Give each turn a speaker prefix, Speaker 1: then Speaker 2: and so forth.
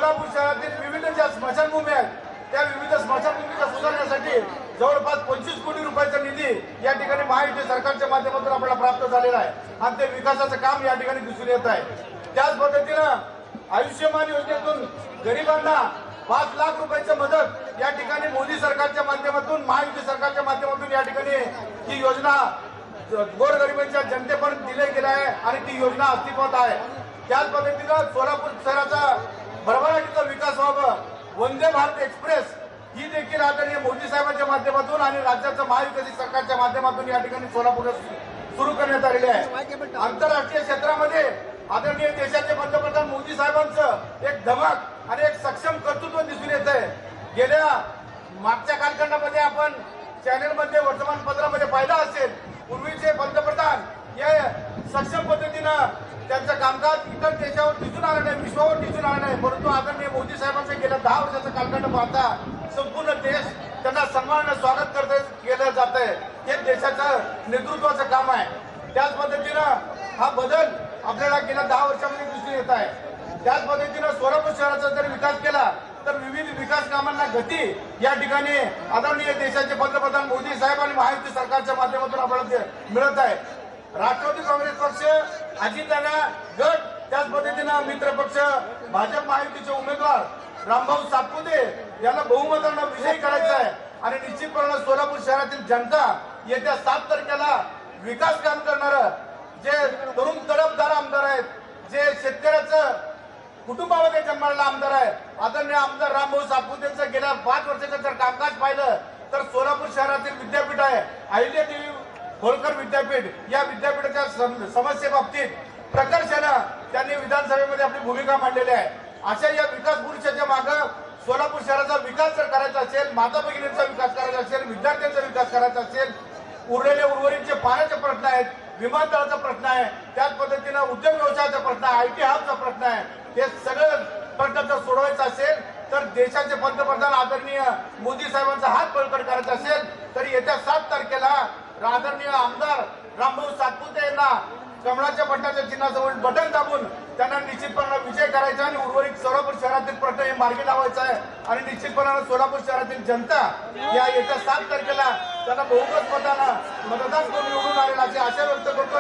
Speaker 1: सोलापूर शहरातील विविध ज्या स्मशानभूमी आहेत त्या विविध स्मशानभूमीच्या सुधारण्यासाठी जवळपास 25 कोटी रुपयाचा निधी या ठिकाणी महायुती सरकारच्या माध्यमातून आपल्याला प्राप्त झालेला आहे आणि ते विकासाचं काम या ठिकाणी दिसून येत आहे। त्याच पद्धतीनं आयुष्यमान योजनेतून गरिबांना 5 लाख रुपयाची मदत या ठिकाणी मोदी सरकारच्या माध्यमातून महायुती सरकारच्या माध्यमातून या ठिकाणी ही योजना गोरगरिबांच्या जनतेपर्यंत दिली गेली आहे आणि ती योजना अस्तित्वात आहे। त्याच पद्धतीनं सोलापूर शहराचा भरभराटीचा विकास व्हावा, वंदे भारत एक्सप्रेस ही देखील आदरणीय मोदी साहेबांच्या माध्यमातून आणि राज्याच्या महायुती सरकारच्या माध्यमातून या ठिकाणी सोलापुरात सुरू करण्यात आलेली आहे। आंतरराष्ट्रीय क्षेत्रामध्ये आदरणीय देशाचे पंतप्रधान मोदी साहेबांचं एक धमक आणि एक सक्षम कर्तृत्व दिसून येत आहे। गेल्या मागच्या कालखंडामध्ये आपण चॅनलमध्ये वर्तमानपत्रामध्ये पाहिलं असेल, पूर्वीचे पंतप्रधान हे सक्षम पद्धतीनं त्यांचं कामकाज इतर देशावर दिसून आलं नाही, विश्वावर दिसून आलं नाही, परंतु आदरणीय मोदी साहेबांचं गेल्या 10 वर्षाचा कालखंड पाहता संपूर्ण देश त्यांना सन्मानाने स्वागत केलं जात आहे। हे देशाचं नेतृत्वाचं काम आहे। त्याच पद्धतीनं हा बदल आपल्याला गेल्या 10 वर्षांमध्ये दिसून येत आहे। त्याच पद्धतीनं सोलापूर शहराचा जर विकास केला तर विविध विकास कामांना गती या ठिकाणी आदरणीय देशाचे पंतप्रधान मोदी साहेब आणि महायुती सरकारच्या माध्यमातून आपल्याला मिळत आहे। राष्ट्रवादी काँग्रेस पक्ष, अजितदादा गट, त्याच पद्धतीनं मित्र पक्ष भाजप महायुतीचे उमेदवार रामभाऊ सातपुते यांना बहुमताने विजयी करायचा आहे आणि निश्चितपणे सोलापूर शहरातील जनता येत्या 7 तारखेला विकास काम करणारं जे तरुण तडफदार आमदार आहेत, जे शेतकऱ्याचं कुटुंबामध्ये जन्मालेला आमदार आहे, आदरणीय आमदार रामभाऊ सातपुतेंचं गेल्या 5 वर्षाचं जर कामकाज पाहिलं तर सोलापूर शहरातील विद्यापीठ आहे अहिल्यादेवी होळकर विद्यापीठ, या विद्यापीठाच्या समस्येबाबतीत प्रकर्षानं त्यांनी विधानसभेमध्ये आपली भूमिका मांडलेली आहे। अशा या विकास पुरुषाच्या मागे सोलापूर शहराचा विकास जर करायचा असेल, माता भगिनींचा विकास करायचा असेल, विद्यार्थ्यांचा विकास करायचा असेल, उरलेले पाण्याचे प्रश्न आहेत, विमानतळाचा प्रश्न आहे, त्याच पद्धतीनं उद्योग व्यवसायाचा प्रश्न आहे, IT हबचा प्रश्न आहे, हे सगळं प्रश्न जर सोडवायचा असेल तर देशाचे पंतप्रधान आदरणीय मोदी साहेबांचा हात बळकट करायचा असेल तर येत्या 7 तारखेला आदरणीय आमदार रामभाऊ सातपुते यांना कमळाच्या बटनाच्या चिन्हाजवळ बटन दाबून त्यांना निश्चितपणे विजय करायचा आणि उर्वरित सोलापूर शहरातील प्रश्न हे मार्गी लावायचा आहे आणि निश्चितपणे सोलापूर शहरातील जनता या येत्या 7 तारखेला त्यांना बहुमत मतानं मतदान करून निवडून आलेला अशी आशा व्यक्त करतो।